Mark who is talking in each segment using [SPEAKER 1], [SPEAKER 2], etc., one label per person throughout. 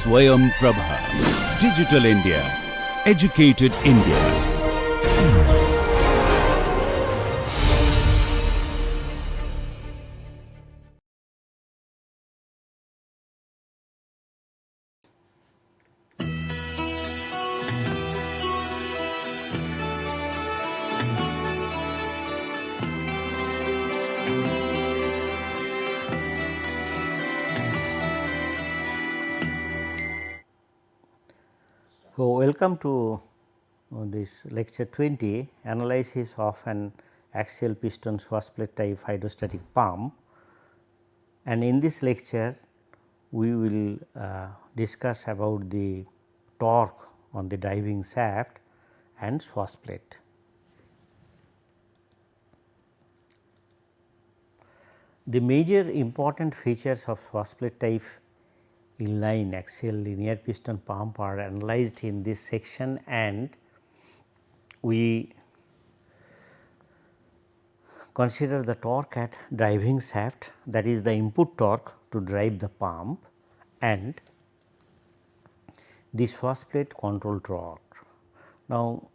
[SPEAKER 1] Swayam Prabha. Digital India. Educated India.
[SPEAKER 2] So, welcome to this lecture 20, analysis of an axial piston swash plate type hydrostatic pump, and in this lecture we will discuss about the torque on the driving shaft and swash plate. The major important features of swash plate type inline axial linear piston pump are analyzed in this section, and we consider the torque at driving shaft, that is the input torque to drive the pump, and the swash plate control torque. Now,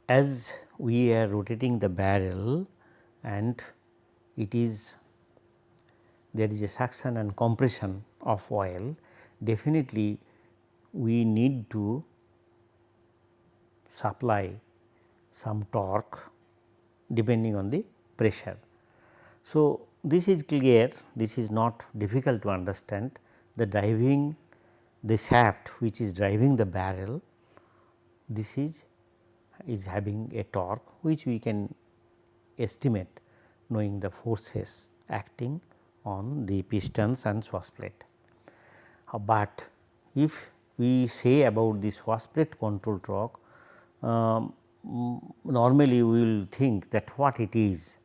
[SPEAKER 2] as we are rotating the barrel and it is there is a suction and compression of oil, definitely we need to supply some torque depending on the pressure. So, this is clear, this is not difficult to understand. The driving the shaft which is driving the barrel, this is having a torque which we can estimate knowing the forces acting on the pistons and swash plate. But if we say about the swash plate control torque, normally we will think that what it is.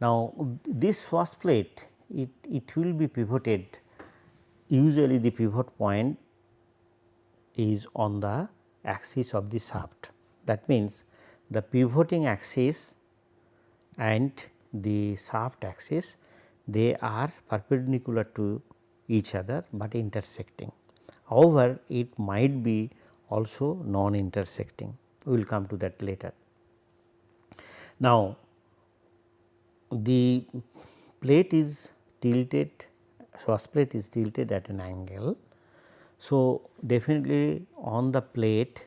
[SPEAKER 2] Now, this swash plate it will be pivoted, usually the pivot point is on the axis of the shaft. That means, the pivoting axis and the shaft axis, they are perpendicular to each other, but intersecting. However, it might be also non-intersecting, we will come to that later. Now, the plate is tilted, swash plate is tilted at an angle. So, definitely on the plate,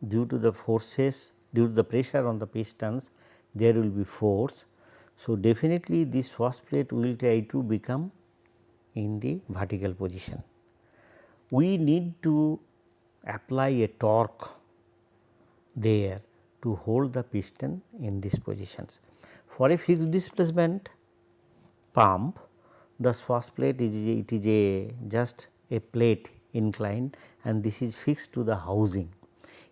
[SPEAKER 2] due to the forces, due to the pressure on the pistons, there will be force. So, definitely this swash plate will try to become in the vertical position. We need to apply a torque there to hold the piston in these positions. For a fixed displacement pump, the swash plate is just a plate inclined, and this is fixed to the housing.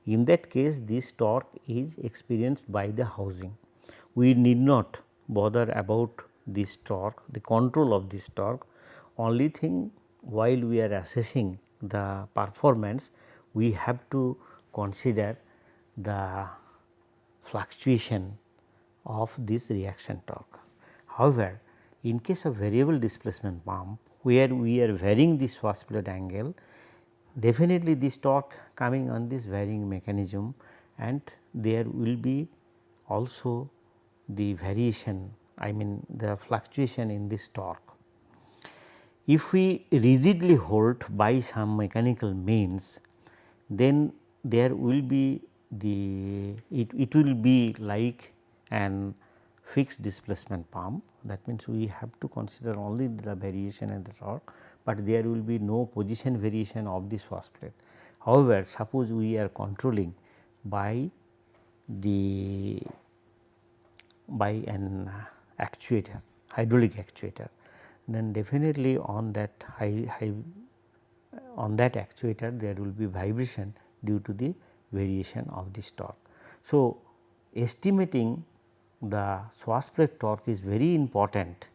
[SPEAKER 2] In that case, this torque is experienced by the housing. We need not bother about this torque, the control of this torque. Only thing, while we are assessing the performance, we have to consider the fluctuation of this reaction torque. However, in case of variable displacement pump, where we are varying the swash plate angle, definitely this torque coming on this varying mechanism, and there will be also the variation, I mean the fluctuation in this torque. If we rigidly hold by some mechanical means, then there will be the it will be like an fixed displacement pump. That means, we have to consider only the variation in the torque, but there will be no position variation of the swash plate. However, suppose we are controlling by an actuator, hydraulic actuator, then definitely on that on that actuator there will be vibration due to the variation of this torque. So, estimating the swash plate torque is very important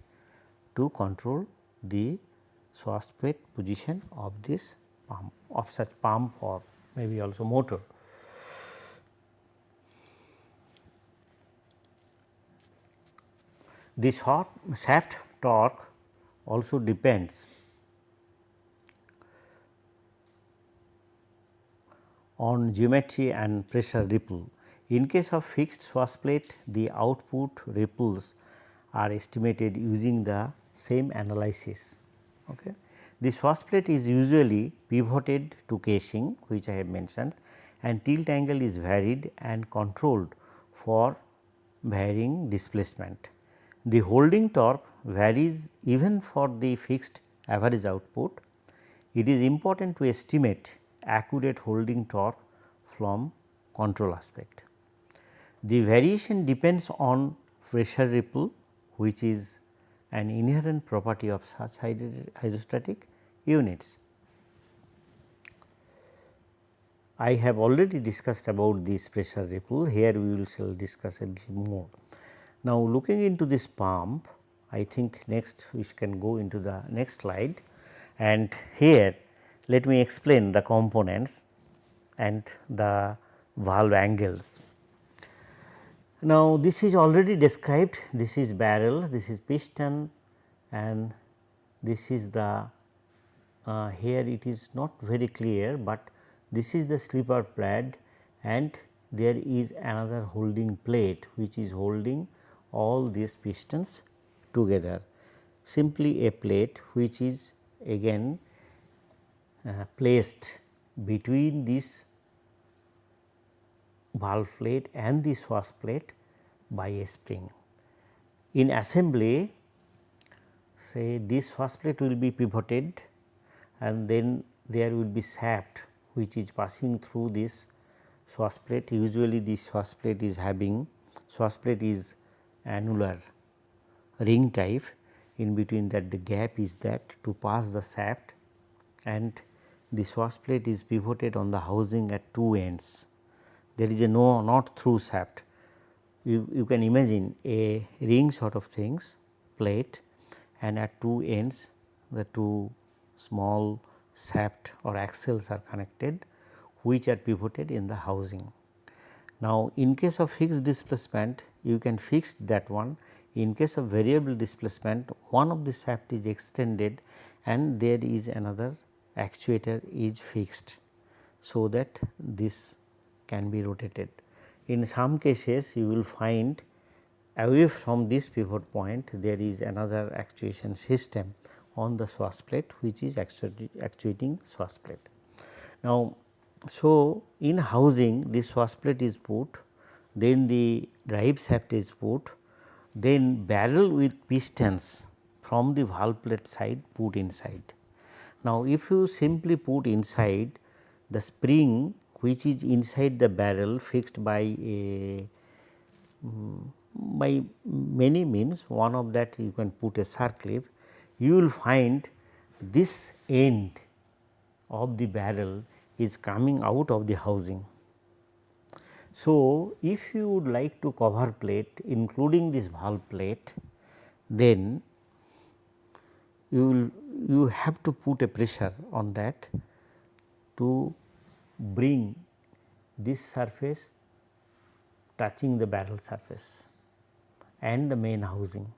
[SPEAKER 2] to control the swash plate position of this pump, of such pump or maybe also motor. The shaft torque also depends on geometry and pressure ripple. In case of fixed swash plate, the output ripples are estimated using the same analysis. Okay. The swash plate is usually pivoted to casing, which I have mentioned, and tilt angle is varied and controlled for varying displacement. The holding torque varies even for the fixed average output. It is important to estimate accurate holding torque from control aspect. The variation depends on pressure ripple, which is an inherent property of such hydrostatic units. I have already discussed about this pressure ripple, here we will shall discuss a little more. Now, looking into this pump, I think next we can go into the next slide, and here let me explain the components and the valve angles. Now, this is already described, this is barrel, this is piston, and this is the here it is not very clear, but this is the slipper pad and there is another holding plate which is holding all these pistons together. Simply a plate which is again placed between this valve plate and the swash plate by a spring. In assembly, say this swash plate will be pivoted and then there will be shaft which is passing through this swash plate. Usually this swash plate is annular ring type, in between that the gap is that to pass the shaft, and the swash plate is pivoted on the housing at two ends. There is a not through shaft. You can imagine a ring sort of things plate, and at two ends the two small shaft or axials are connected, which are pivoted in the housing. Now, in case of fixed displacement, you can fix that one. In case of variable displacement, one of the shaft is extended and there is another actuator is fixed, so that this can be rotated. In some cases, you will find away from this pivot point there is another actuation system on the swash plate which is actuating swash plate. Now, so in housing this swash plate is put, then the drive shaft is put, then barrel with pistons from the valve plate side put inside. Now, if you simply put inside, the spring which is inside the barrel fixed by a by many means, one of that you can put a circlip, you will find this end of the barrel is coming out of the housing. So, if you would like to cover plate including this valve plate, then you have to put a pressure on that to bring this surface touching the barrel surface and the main housing.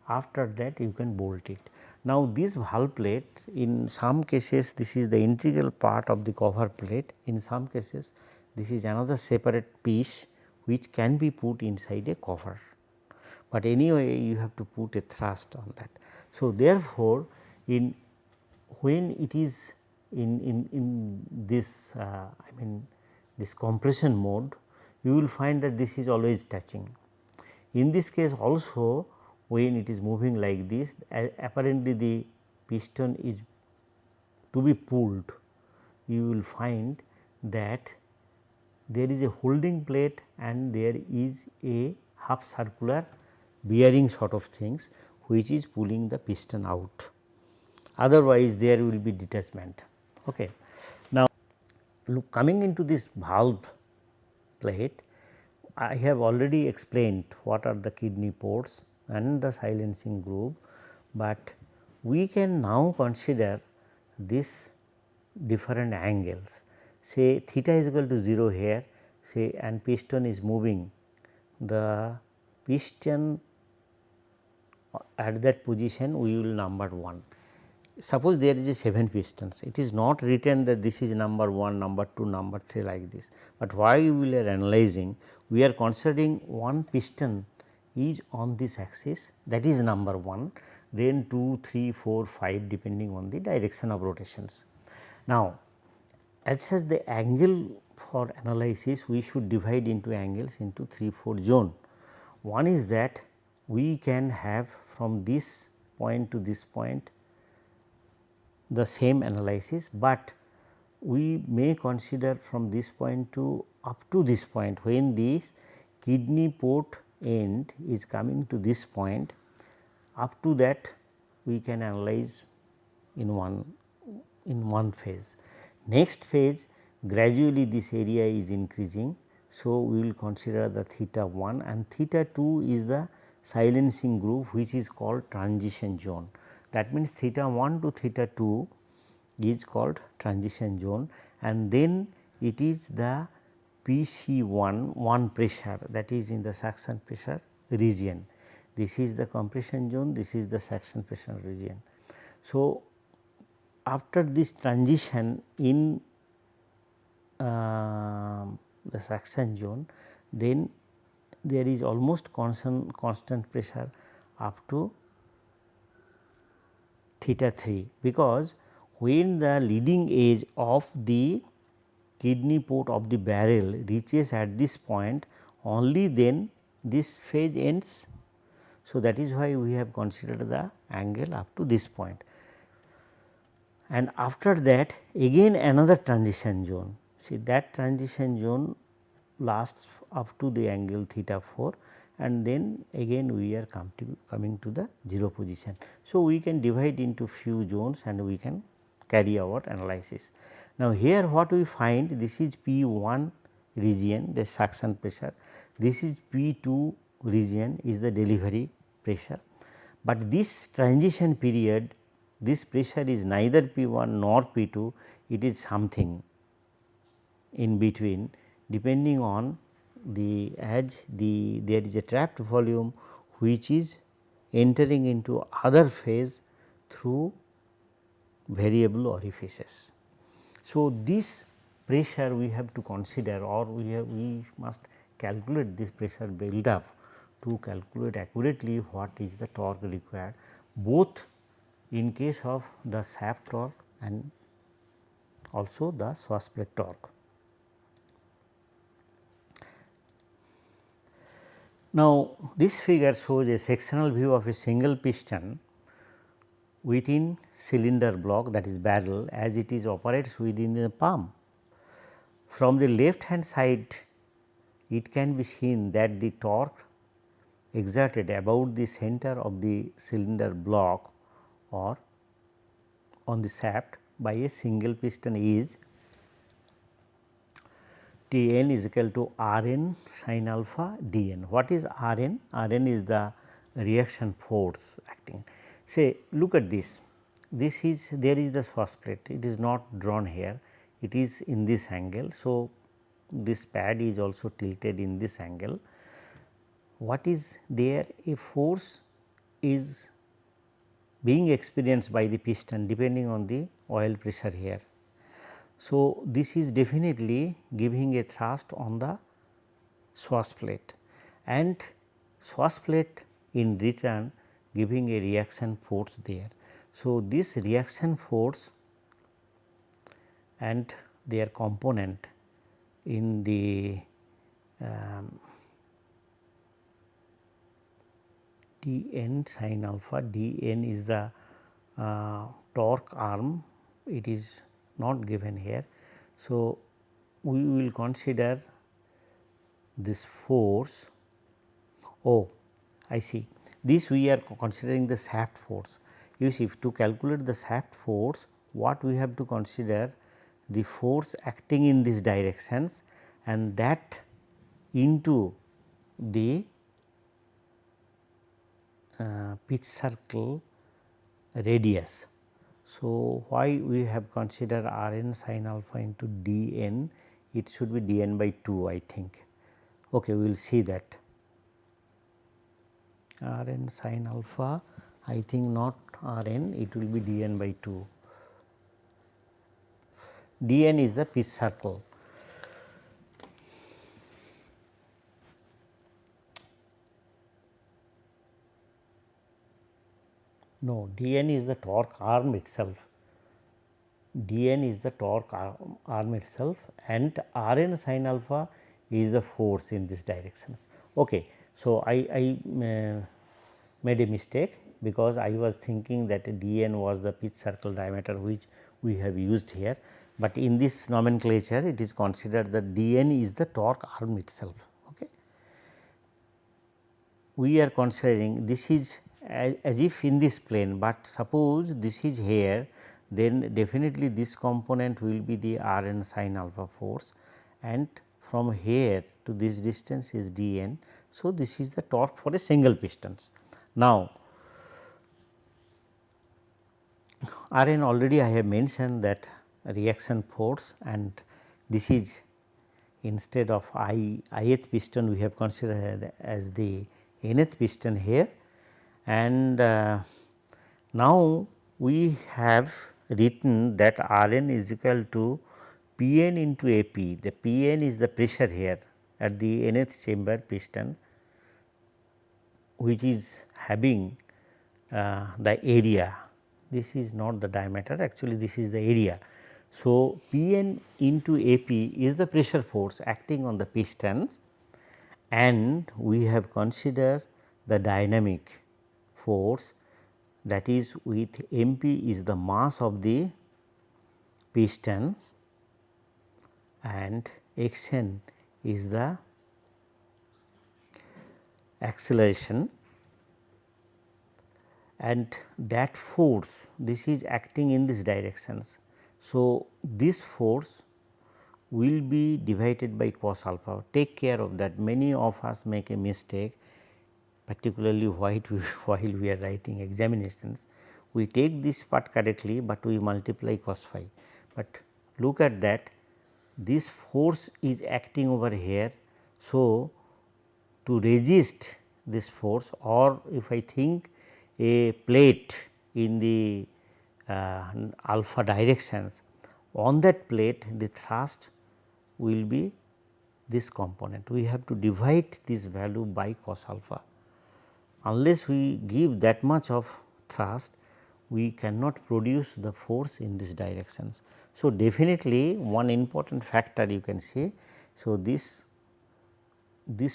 [SPEAKER 2] After that you can bolt it. Now, this valve plate, in some cases this is the integral part of the cover plate, in some cases this is another separate piece which can be put inside a cover, but anyway you have to put a thrust on that. So, therefore, when it is in this this compression mode, you will find that this is always touching. In this case also, when it is moving like this, apparently the piston is to be pulled, you will find that there is a holding plate and there is a half circular bearing sort of things which is pulling the piston out, otherwise there will be detachment. Okay. Now, look, coming into this valve plate, I have already explained what are the kidney ports and the silencing groove, but we can now consider this different angles. Say theta is equal to 0 here, say, and piston is moving, the piston at that position we will number 1. Suppose there is a 7 pistons, it is not written that this is number 1, number 2, number 3 like this, but why we are analyzing, we are considering one piston is on this axis, that is number 1, then 2, 3, 4, 5 depending on the direction of rotations. Now, as such the angle for analysis we should divide into angles into 3-4 zone. One is that we can have from this point to this point the same analysis, but we may consider from this point to up to this point, when this kidney port end is coming to this point, up to that we can analyze in one phase. Next phase gradually this area is increasing. So, we will consider the theta 1 and theta 2 is the silencing groove which is called transition zone. That means, theta 1 to theta 2 is called transition zone, and then it is the PC1 pressure, that is in the suction pressure region. This is the compression zone, this is the suction pressure region. So, after this transition in the suction zone, then there is almost constant pressure up to theta 3, because when the leading edge of the kidney port of the barrel reaches at this point, only then this phase ends. So, that is why we have considered the angle up to this point, and after that again another transition zone. See, that transition zone lasts up to the angle theta 4, and then again we are coming to the 0 position. So, we can divide into few zones and we can carry our analysis. Now, here what we find, this is P1 region, the suction pressure, this is P2 region is the delivery pressure, but this transition period, this pressure is neither P1 nor P2, it is something in between, depending on the edge, there is a trapped volume which is entering into other phase through variable orifices. So, this pressure we have to consider, or we must calculate this pressure build up to calculate accurately what is the torque required, both in case of the shaft torque and also the swash plate torque. Now, this figure shows a sectional view of a single piston within cylinder block, that is barrel, as it is operates within a pump. From the left hand side, it can be seen that the torque exerted about the center of the cylinder block or on the shaft by a single piston is T n is equal to R n sin alpha d n. What is R n? R n is the reaction force acting. Say, look at this, this is, there is the swash plate, it is not drawn here, it is in this angle. So, this pad is also tilted in this angle. What is there? A force is being experienced by the piston depending on the oil pressure here. So, this is definitely giving a thrust on the swash plate, and swash plate in return giving a reaction force there. So, this reaction force and their component in the d n sin alpha, d n is the torque arm, it is not given here. So, we will consider this force. Oh, I see, this we are considering the shaft force. You see, to calculate the shaft force, what we have to consider, the force acting in these directions and that into the pitch circle radius. So, why we have considered R n sin alpha into d n, it should be d n by 2, I think. Okay, we will see that. Rn sin alpha, I think not Rn, it will be dn by 2. dn is the pitch circle. No, dn is the torque arm itself. dn is the torque arm itself, and Rn sin alpha is the force in this directions. Okay. So, I made a mistake, because I was thinking that dn was the pitch circle diameter which we have used here, but in this nomenclature it is considered that dn is the torque arm itself. Okay. We are considering this is as if in this plane, but suppose this is here, then definitely this component will be the Rn sin alpha force, and from here to this distance is dn. So, this is the torque for a single pistons. Now, Rn already I have mentioned that reaction force, and this is instead of ith piston we have considered as the nth piston here, and now we have written that Rn is equal to Pn into Ap. The Pn is the pressure here at the nth chamber piston, which is having the area. This is not the diameter, actually this is the area. So, Pn into Ap is the pressure force acting on the pistons, and we have considered the dynamic force, that is with Mp is the mass of the pistons and Xn is the acceleration, and that force, this is acting in this directions. So, this force will be divided by cos alpha. Take care of that. Many of us make a mistake, particularly while we are writing examinations. We take this part correctly, but we multiply cos phi. But look at that, this force is acting over here. So, to resist this force, or if I think a plate in the alpha directions, on that plate the thrust will be this component. We have to divide this value by cos alpha. Unless we give that much of thrust, we cannot produce the force in these directions. So, definitely one important factor you can say. So, this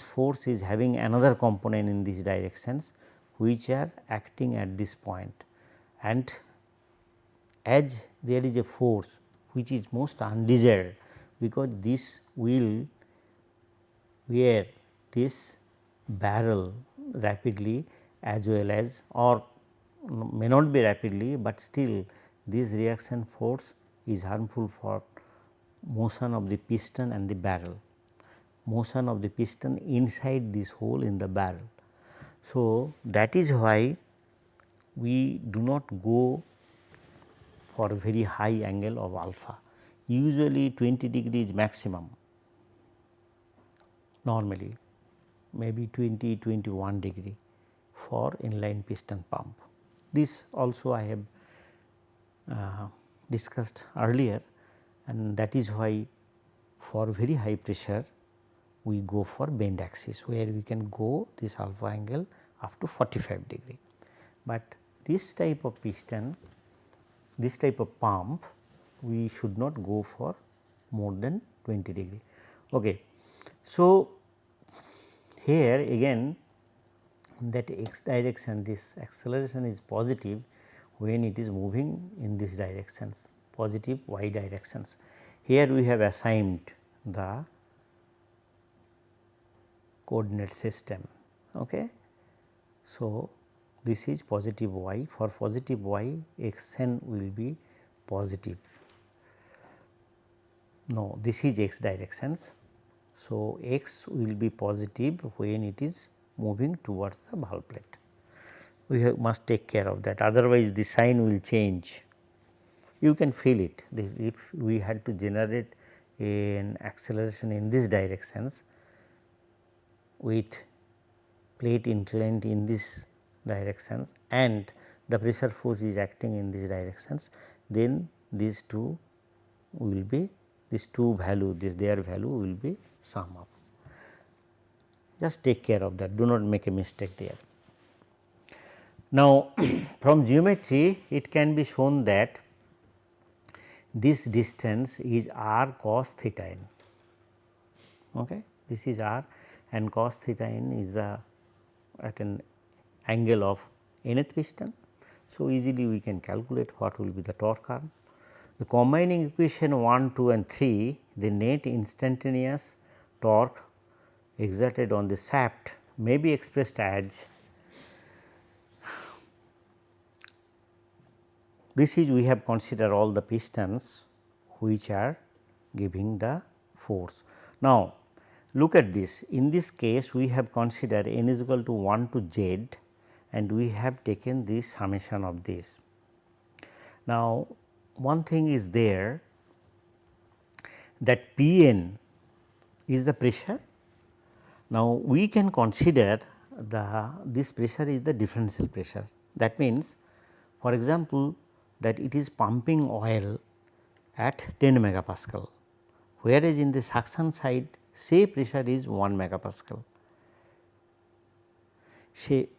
[SPEAKER 2] force is having another component in these directions which are acting at this point, and as there is a force which is most undesired, because this will wear this barrel rapidly as well as, or may not be rapidly, but still this reaction force is harmful for motion of the piston and the barrel, motion of the piston inside this hole in the barrel. So, that is why we do not go for a very high angle of alpha, usually 20 degrees maximum, normally maybe 20-21 degree for inline piston pump. This also I have discussed earlier, and that is why for very high pressure we go for bend axis, where we can go this alpha angle up to 45 degree. But this type of piston, this type of pump, we should not go for more than 20 degree. Okay. So, here again that x direction, this acceleration is positive when it is moving in this directions, positive y directions. Here we have assigned the coordinate system. Okay. So, this is positive y, for positive y x n will be positive. No, this is x directions. So, x will be positive when it is moving towards the valve plate. We must take care of that, otherwise the sign will change. You can feel it. If we had to generate an acceleration in these directions with plate inclined in this directions and the pressure force is acting in these directions, then these two will be, these two value, this their value will be sum up. Just take care of that, do not make a mistake there. Now, from geometry it can be shown that this distance is r cos theta n. Okay. This is r and cos theta n is the at an angle of nth piston. So, easily we can calculate what will be the torque arm. The combining equation 1, 2 and 3, the net instantaneous torque exerted on the shaft may be expressed as, this is we have considered all the pistons which are giving the force. Now, look at this, in this case we have considered n is equal to 1 to z and we have taken this summation of this. Now, one thing is there that P n is the pressure. Now, we can consider this pressure is the differential pressure. That means, for example, that it is pumping oil at 10 megapascal, whereas in the suction side say pressure is 1 megapascal.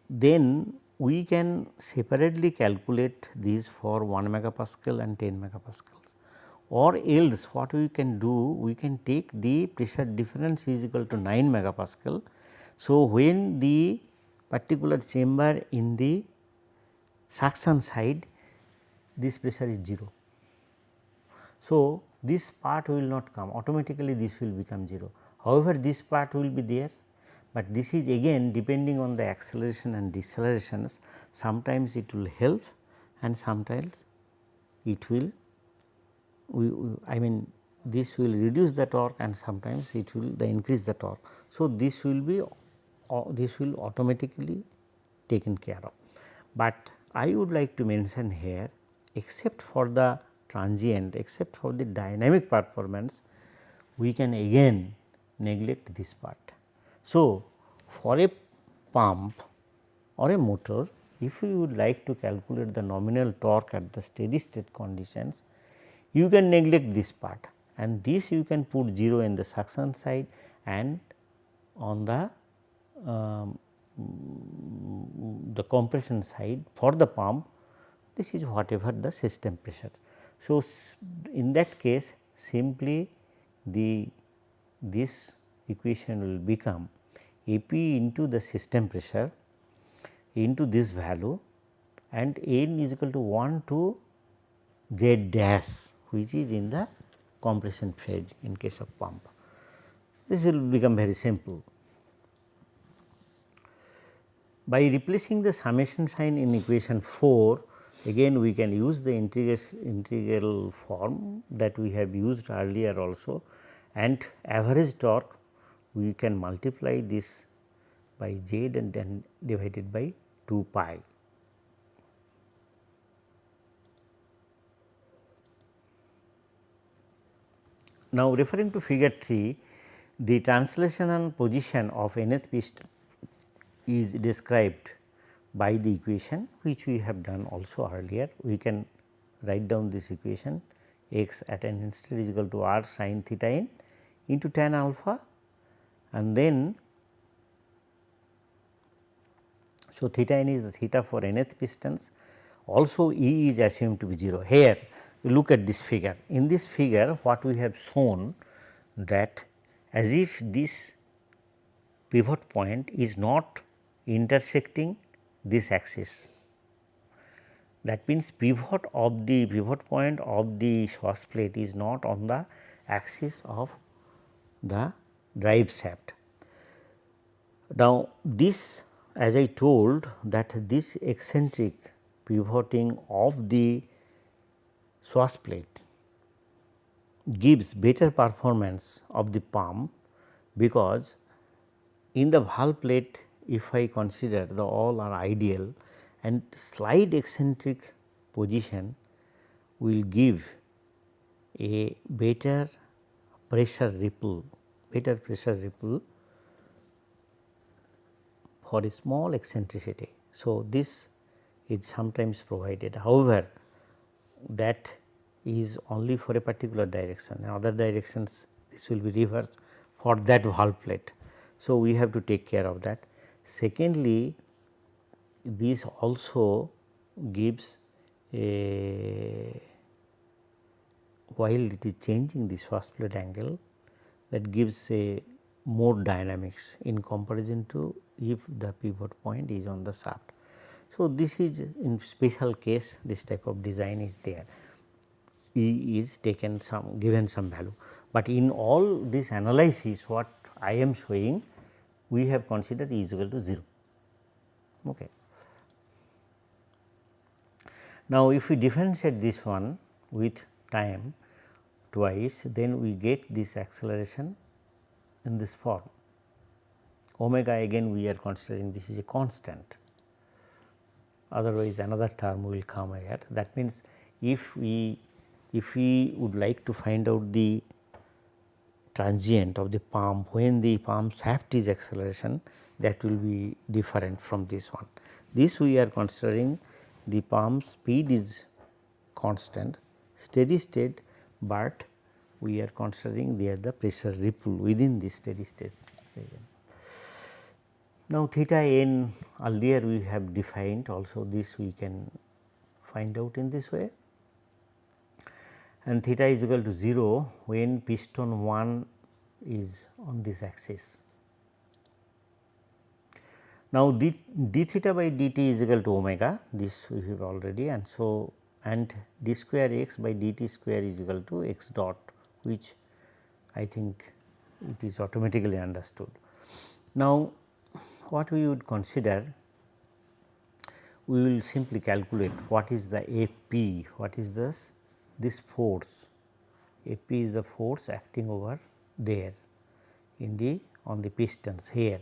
[SPEAKER 2] Then we can separately calculate these for 1 megapascal and 10 megapascals, or else what we can do, we can take the pressure difference is equal to 9 megapascal. So, when the particular chamber in the suction side, this pressure is 0. So, this part will not come, automatically this will become 0. However, this part will be there, but this is again depending on the acceleration and decelerations, sometimes it will help and sometimes it will, I mean this will reduce the torque and sometimes it will increase the torque. So, this will be this will automatically taken care of, but I would like to mention here, except for the transient, except for the dynamic performance, we can again neglect this part. So, for a pump or a motor, if you would like to calculate the nominal torque at the steady state conditions, you can neglect this part and this you can put 0 in the suction side and on the compression side for the pump, this is whatever the system pressure. So, in that case simply this equation will become A p into the system pressure into this value and n is equal to 1 to z dash, which is in the compression phase in case of pump. This will become very simple. By replacing the summation sign in equation 4, again we can use the integral form that we have used earlier also, and average torque we can multiply this by z and then divided by 2 pi. Now, referring to figure 3, the translational position of nth piston is described by the equation which we have done also earlier. We can write down this equation, x at an instant is equal to r sin theta n into tan alpha, and then so theta n is the theta for nth pistons, also E is assumed to be 0. Here look at this figure, in this figure what we have shown that as if this pivot point is not intersecting this axis. That means, pivot point of the swash plate is not on the axis of the drive shaft. Now, this as I told that this eccentric pivoting of the swash plate gives better performance of the pump, because in the valve plate if I consider the all are ideal and slight eccentric position will give a better pressure ripple for a small eccentricity. So, this is sometimes provided. However, that is only for a particular direction, in other directions this will be reversed for that valve plate. So, we have to take care of that. Secondly, this also gives a, while it is changing the swash plate angle, that gives a more dynamics in comparison to if the pivot point is on the shaft. So, this is in special case this type of design is there, E is taken some given some value, but in all this analysis what I am showing we have considered E is equal to 0. Okay. Now, if we differentiate this one with time twice, then we get this acceleration in this form. Omega again we are considering this is a constant, otherwise another term will come here. That means, if we would like to find out the transient of the pump when the pump shaft is acceleration, that will be different from this one. This we are considering the pump speed is constant, steady state, but we are considering there the pressure ripple within the steady state region. Now, theta n earlier we have defined, also this we can find out in this way, and theta is equal to 0 when piston 1 is on this axis. Now, d theta by dt is equal to omega, this we have already, and so and d square x by dt square is equal to x dot, which I think it is automatically understood. Now, what we would consider, we will simply calculate what is the AP, what is this force. AP is the force acting over there in the on the pistons here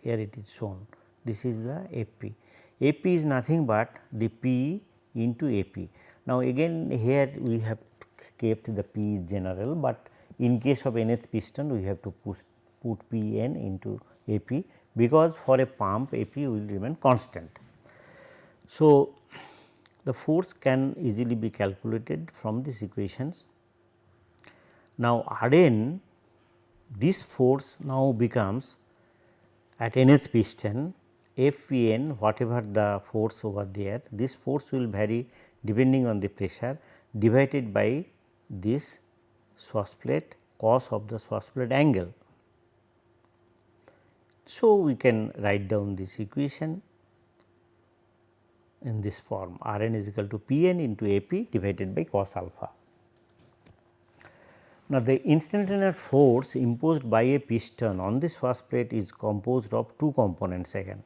[SPEAKER 2] it is shown, this is the AP. AP is nothing but the P into AP. Now, again here we have kept the P general, but in case of nth piston we have to put P n into AP, because for a pump AP will remain constant. So, the force can easily be calculated from these equations. Now, Rn, this force now becomes at nth piston Fpn, whatever the force over there, this force will vary depending on the pressure divided by this swash plate cos of the swash plate angle. So, we can write down this equation in this form, Rn is equal to Pn into Ap divided by cos alpha. Now, the instantaneous force imposed by a piston on the swash plate is composed of two components again.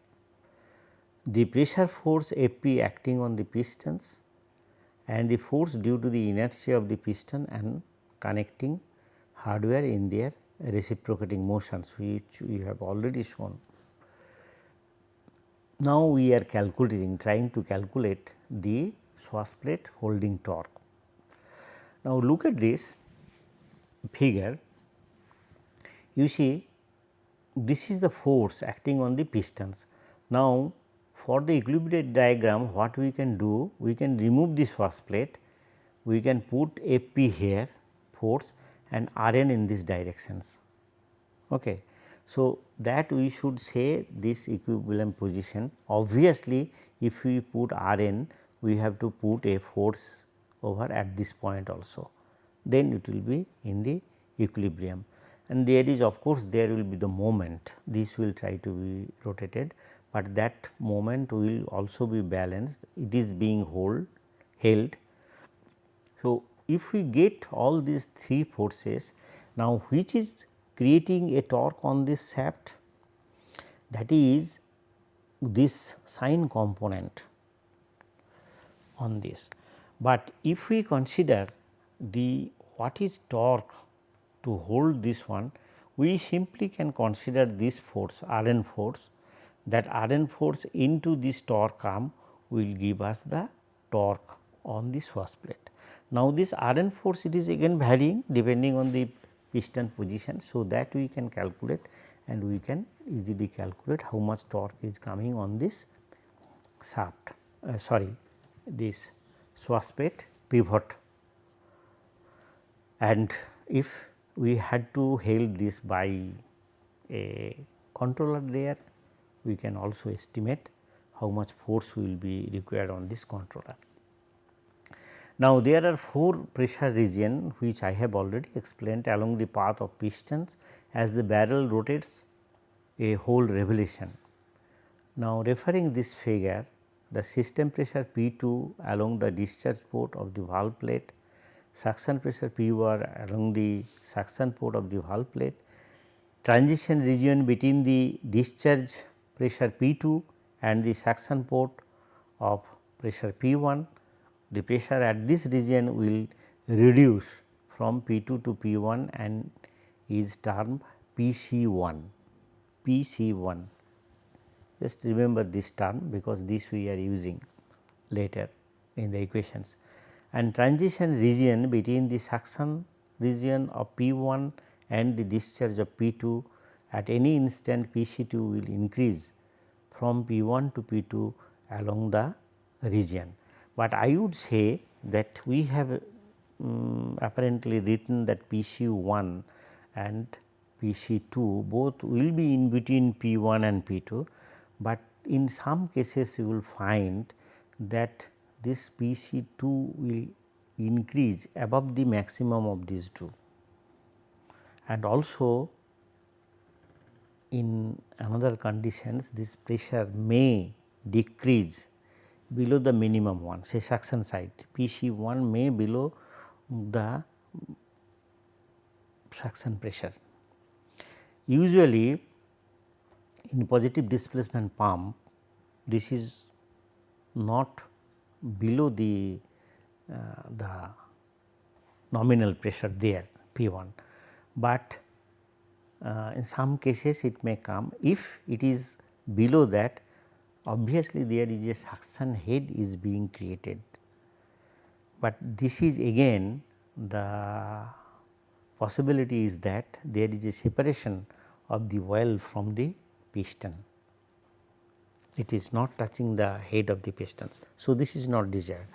[SPEAKER 2] The pressure force Fp acting on the pistons and the force due to the inertia of the piston and connecting hardware in their reciprocating motions, which we have already shown. Now, we are trying to calculate the swash plate holding torque. Now, look at this figure, you see this is the force acting on the pistons. Now, for the equilibrium diagram what we can do, we can remove this swash plate, we can put Fp here force and Rn in these directions. Okay. So, that we should say this equilibrium position. Obviously, if we put Rn, we have to put a force over at this point also, then it will be in the equilibrium, and there is of course, there will be the moment, this will try to be rotated, but that moment will also be balanced, it is being held. So, if we get all these three forces, now which is creating a torque on this shaft, that is this sine component on this. But if we consider the what is torque to hold this one, we simply can consider this force Rn force, that Rn force into this torque arm will give us the torque on the swash plate. Now, this Rn force, it is again varying depending on the piston position. So, that we can calculate, and we can easily calculate how much torque is coming on this shaft this swash plate pivot. And if we had to hold this by a controller there, we can also estimate how much force will be required on this controller. Now, there are 4 pressure regions which I have already explained along the path of pistons as the barrel rotates a whole revolution. Now, referring this figure, the system pressure P 2 along the discharge port of the valve plate, suction pressure P 1 along the suction port of the valve plate, transition region between the discharge pressure P 2 and the suction port of pressure P 1. The pressure at this region will reduce from P 2 to P 1 and is termed P C 1, P C 1. Just remember this term because this we are using later in the equations. And transition region between the suction region of P 1 and the discharge of P 2 at any instant P C 2 will increase from P 1 to P 2 along the region. But I would say that we have apparently written that P C 1 and P C 2 both will be in between P 1 and P 2, but in some cases you will find that this P C 2 will increase above the maximum of these two, and also in another conditions this pressure may decrease below the minimum one, say suction side P C 1 may below the suction pressure. Usually in positive displacement pump, this is not below the nominal pressure there P 1, but in some cases it may come. If it is below that, obviously there is a suction head is being created, but this is again the possibility is that there is a separation of the oil from the piston, it is not touching the head of the pistons. So, this is not desired,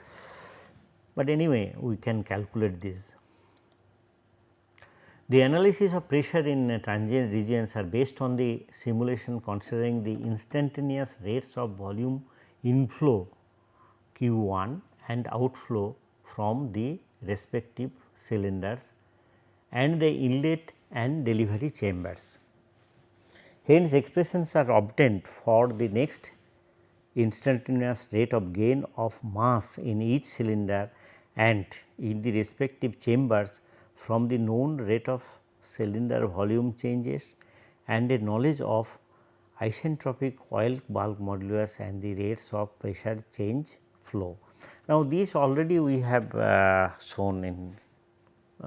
[SPEAKER 2] but anyway we can calculate this. The analysis of pressure in transient regions are based on the simulation considering the instantaneous rates of volume inflow Q 1 and outflow from the respective cylinders and the inlet and delivery chambers. Hence, expressions are obtained for the next instantaneous rate of gain of mass in each cylinder and in the respective chambers from the known rate of cylinder volume changes and a knowledge of isentropic oil bulk modulus and the rates of pressure change flow. Now, these already we have shown in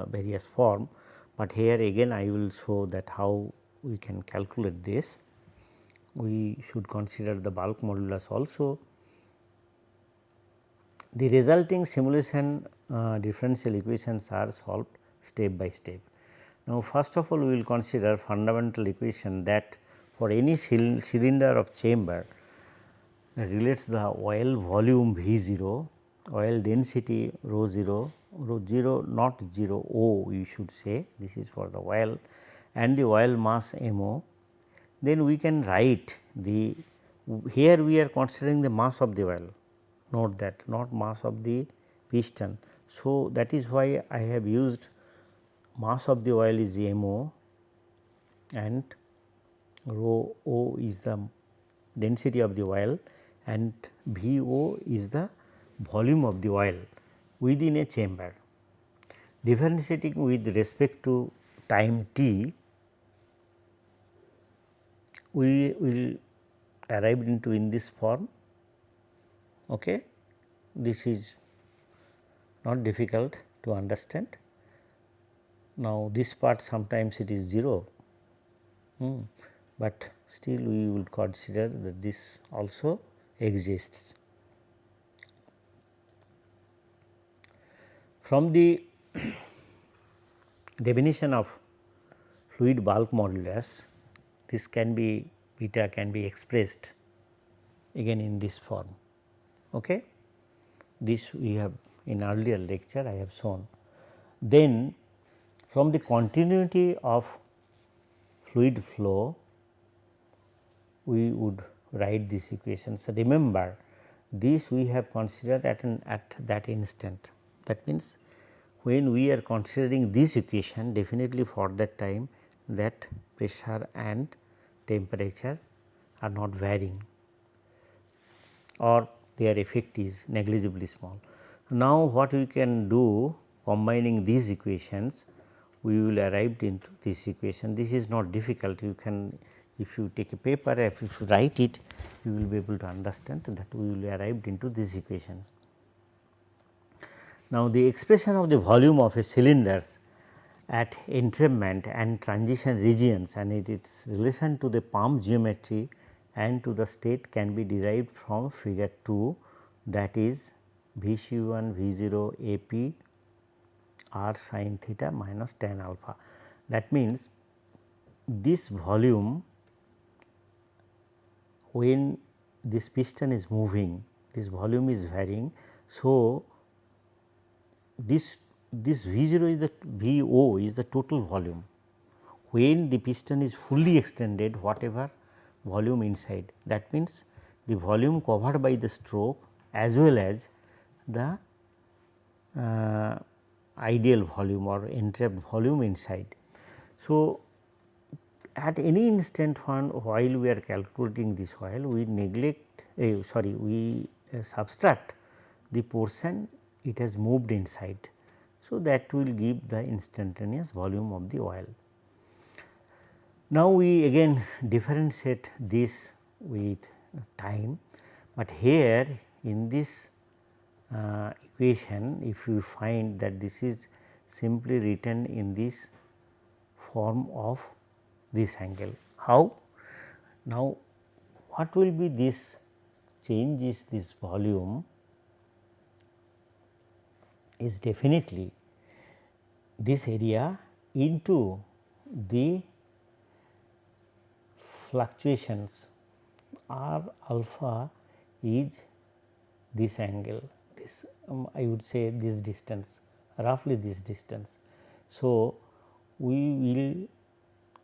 [SPEAKER 2] various form, but here again I will show that how we can calculate this. We should consider the bulk modulus also. The resulting simulation differential equations are solved step by step. Now, first of all we will consider fundamental equation that for any cylinder of chamber that relates the oil volume V 0, oil density rho 0, rho 0 not 0 O you should say, this is for the oil, and the oil mass MO. Then we can write the, here we are considering the mass of the oil, note that not mass of the piston. So, that is why I have used mass of the oil is MO and rho O is the density of the oil and VO is the volume of the oil within a chamber. Differentiating with respect to time t, we will arrive into in this form. Okay. This is not difficult to understand. Now, this part sometimes it is 0, but still we will consider that this also exists. From the definition of fluid bulk modulus, this can be beta can be expressed again in this form. Okay. This we have in earlier lecture I have shown. Then from the continuity of fluid flow we would write this equation. So, remember this we have considered at that instant. That means, when we are considering this equation, definitely for that time that pressure and temperature are not varying or their effect is negligibly small. Now, what we can do, combining these equations, we will arrive into this equation. This is not difficult, you can, if you take a paper, if you write it, you will be able to understand that we will arrive into these equations. Now, the expression of the volume of a cylinders at entrapment and transition regions and its relation to the pump geometry and to the state can be derived from figure 2, that is Vc1 V0 AP r sin theta minus tan alpha. That means, this volume, when this piston is moving, this volume is varying. So, this V0 is the VO is the total volume. When the piston is fully extended, whatever volume inside, that means the volume covered by the stroke as well as the ideal volume or entrapped volume inside. So, at any instant while we are calculating this while we neglect we subtract the portion it has moved inside. So, that will give the instantaneous volume of the oil. Now, we again differentiate this with time, but here in this equation, if you find that this is simply written in this form of this angle. How? Now, what will be this change is this volume is definitely this area into the fluctuations r alpha is this angle, this I would say this distance, roughly this distance. So, we will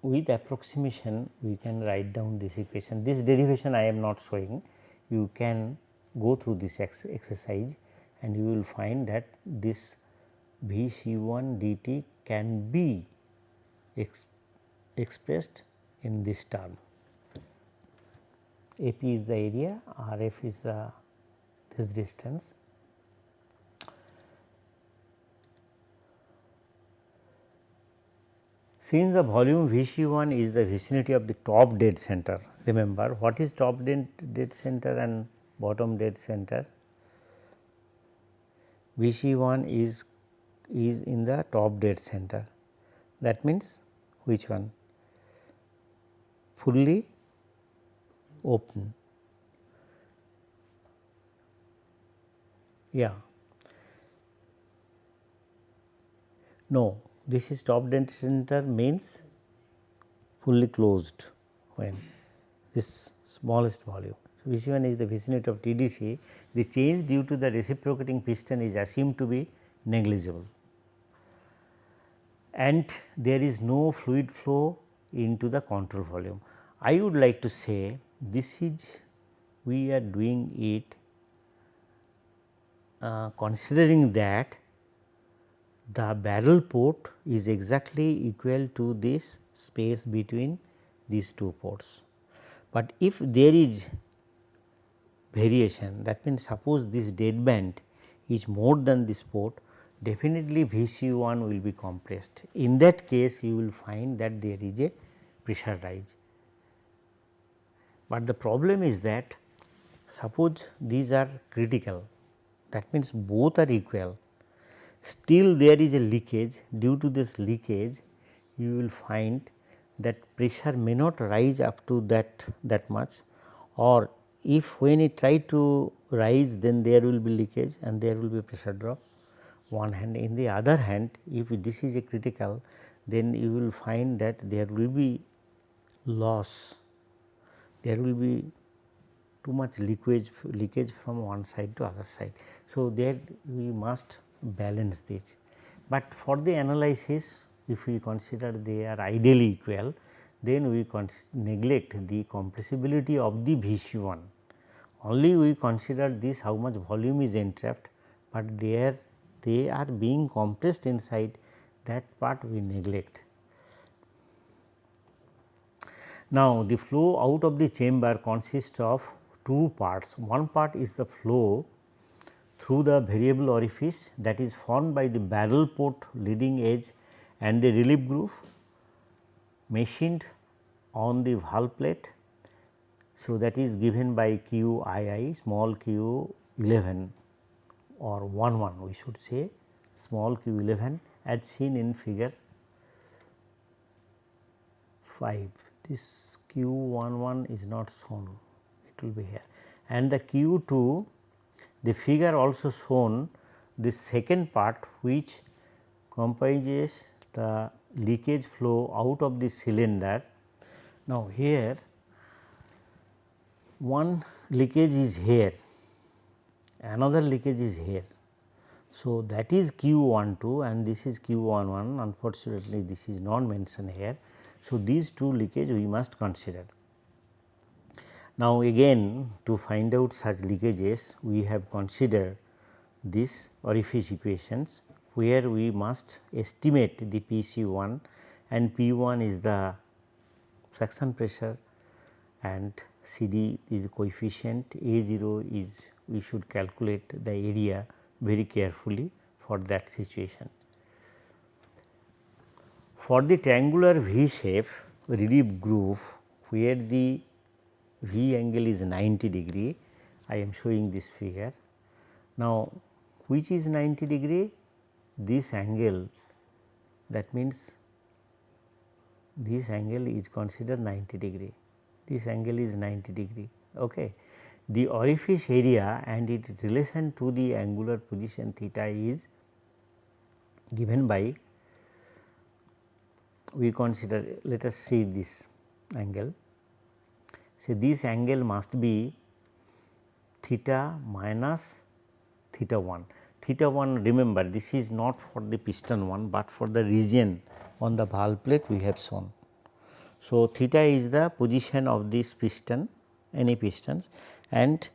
[SPEAKER 2] with approximation we can write down this equation. This derivation I am not showing, you can go through this exercise and you will find that this Vc1 dt can be expressed in this term. AP is the area, RF is the this distance. Since the volume Vc1 is the vicinity of the top dead center, remember what is top dead center and bottom dead center? Vc1 is in the top dead center. That means which one? Fully open. Yeah. No, this is top dead center means fully closed when this smallest volume. So, Vc1 is the vicinity of TDC, the change due to the reciprocating piston is assumed to be negligible and there is no fluid flow into the control volume. I would like to say this is we are doing it considering that the barrel port is exactly equal to this space between these two ports. But if there is variation, that means suppose this dead band is more than this port, definitely Vc1 will be compressed. In that case you will find that there is a pressure rise. But the problem is that suppose these are critical, that means both are equal, still there is a leakage. Due to this leakage you will find that pressure may not rise up to that much, or if when it try to rise then there will be leakage and there will be pressure drop one hand. In the other hand, if this is a critical, then you will find that there will be loss, there will be too much leakage from one side to other side. So, there we must balance this, but for the analysis if we consider they are ideally equal, then we neglect the compressibility of the VC1. Only we consider this how much volume is entrapped, but there they are being compressed inside, that part we neglect. Now, the flow out of the chamber consists of two parts. One part is the flow through the variable orifice, that is formed by the barrel port leading edge and the relief groove machined on the valve plate. So, that is given by QII, small q 11 or 11 we should say, small q 11 as seen in figure 5. This q 11 is not shown, it will be here, and the q 2, the figure also shown the second part which comprises the leakage flow out of the cylinder. Now, here one leakage is here, another leakage is here. So, that is Q12 and this is Q11, unfortunately this is not mentioned here. So, these two leakage we must consider. Now, again to find out such leakages we have considered this orifice equations, where we must estimate the PC1 and P1 is the suction pressure and CD is coefficient, A0 is we should calculate the area very carefully for that situation. For the triangular V shape relief groove, where the V angle is 90 degree, I am showing this figure. Now, which is 90 degree? This angle, that means this angle is considered 90 degree, this angle is 90 degree. Okay. The orifice area and its relation to the angular position theta is given by, we consider, let us see this angle. So, this angle must be theta minus theta 1. Theta 1, remember this is not for the piston one, but for the region on the valve plate we have shown. So, theta is the position of this piston, any pistons, and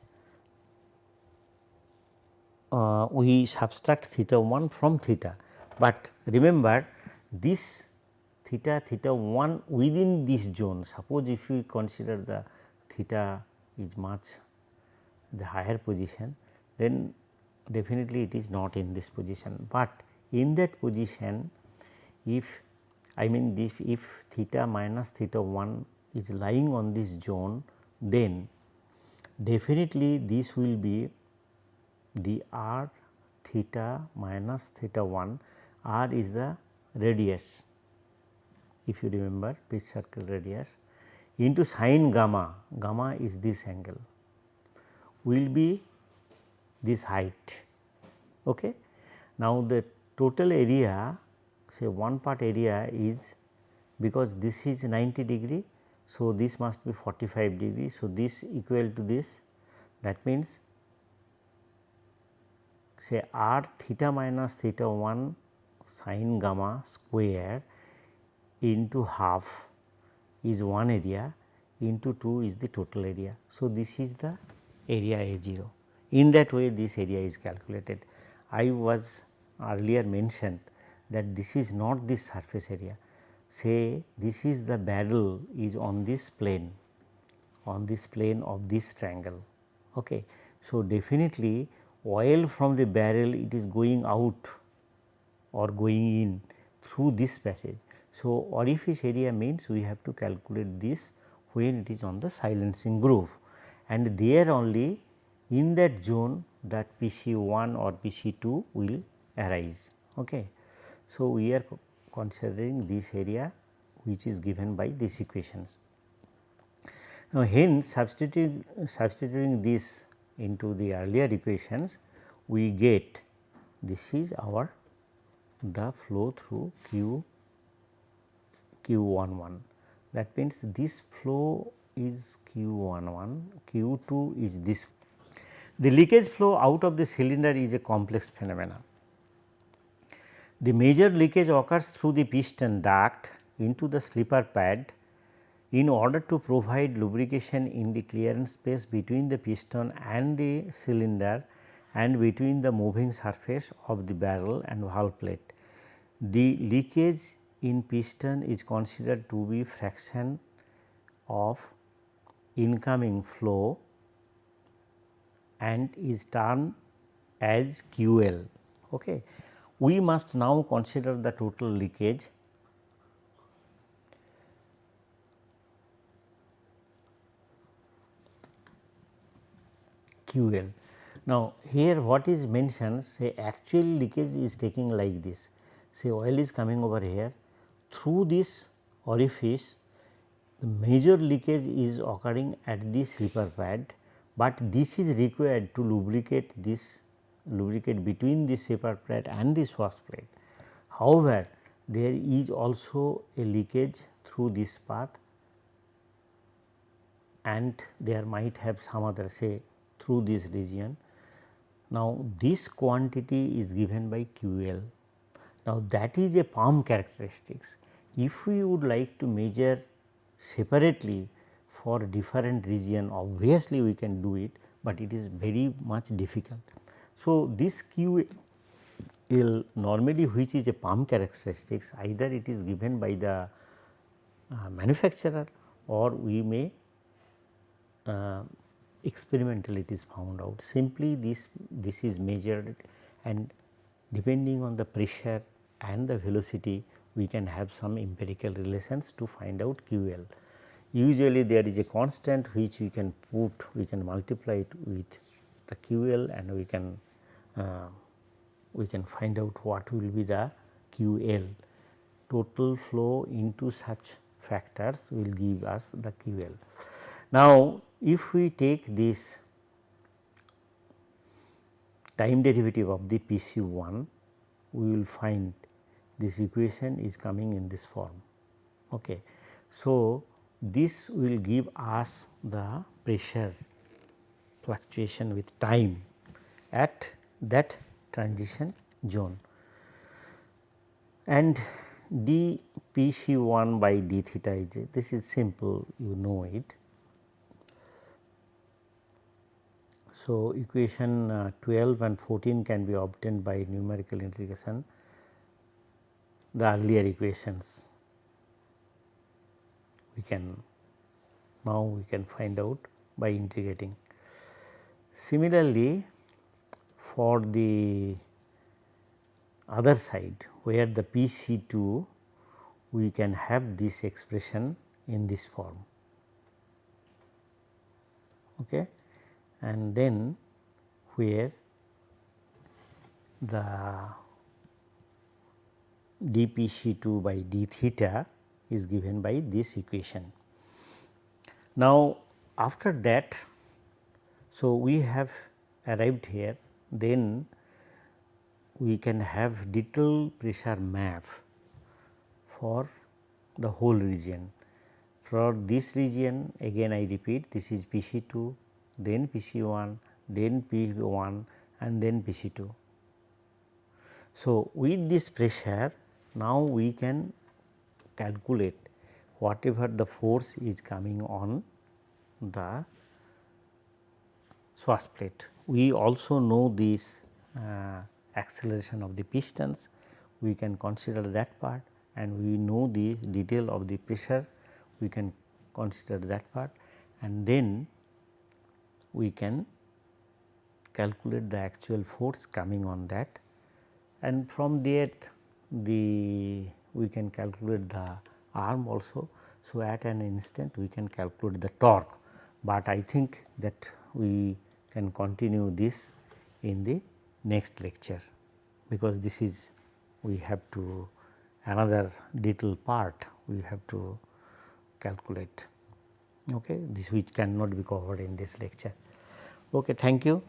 [SPEAKER 2] we subtract theta 1 from theta, but remember this theta 1 within this zone. Suppose if we consider the theta is much the higher position, then definitely it is not in this position, but in that position if I mean this, if theta minus theta 1 is lying on this zone, then definitely this will be the r theta minus theta 1, r is the radius, if you remember pitch circle radius, into sin gamma, gamma is this angle, will be this height. Okay. Now, the total area, say one part area is, because this is 90 degree. So, this must be 45 degree. So, this equal to this, that means say r theta minus theta 1 sin gamma square into half is one area, into 2 is the total area. So, this is the area A0. In that way this area is calculated. I was earlier mentioned that this is not the surface area, say this is the barrel is on this plane of this triangle. Okay. So, definitely oil from the barrel it is going out or going in through this passage. So, orifice area means we have to calculate this when it is on the silencing groove, and there only in that zone that PC1 or PC2 will arise. Okay. So, we are considering this area which is given by these equations. Now, hence substituting this into the earlier equations, we get this is our the flow through Q11. That means this flow is Q11, Q2 is this. The leakage flow out of the cylinder is a complex phenomenon. The major leakage occurs through the piston duct into the slipper pad in order to provide lubrication in the clearance space between the piston and the cylinder and between the moving surface of the barrel and valve plate. The leakage in piston is considered to be fraction of incoming flow and is termed as QL. Okay. We must now consider the total leakage QL. Now, here what is mentioned, say actual leakage is taking like this, say oil is coming over here through this orifice, the major leakage is occurring at this slipper pad, but this is required to lubricate between the slipper pad and the swash plate. However, there is also a leakage through this path and there might have some other, say through this region. Now, this quantity is given by QL. Now, that is a pump characteristics. If we would like to measure separately for different region, obviously we can do it, but it is very much difficult. So, this QL normally, which is a pump characteristics, either it is given by the manufacturer or we may experimentally it is found out. Simply this is measured and depending on the pressure and the velocity we can have some empirical relations to find out QL. Usually there is a constant which we can put, we can multiply it with the QL and we can find out what will be the QL. Total flow into such factors will give us the QL. Now, if we take this time derivative of the PC1, we will find this equation is coming in this form. Okay. So, this will give us the pressure fluctuation with time at that transition zone, and d PC1 by d theta is this is simple, you know it. So, equation 12 and 14 can be obtained by numerical integration, the earlier equations we can find out by integrating. Similarly, for the other side where the PC2 we can have this expression in this form. Okay. And then where the dPC2 by d theta is given by this equation. Now, after that, so we have arrived here, then we can have detailed pressure map for the whole region. For this region, again I repeat, this is PC2, then PC1, then P1 and then PC2. So, with this pressure now we can calculate whatever the force is coming on the swash plate. We also know this acceleration of the pistons, we can consider that part, and we know the detail of the pressure, we can consider that part, and then we can calculate the actual force coming on that, and from there we can calculate the arm also. So, at an instant we can calculate the torque, but I think that we can continue this in the next lecture, because this is we have to another detailed part we have to calculate, okay, this which cannot be covered in this lecture. Okay, thank you.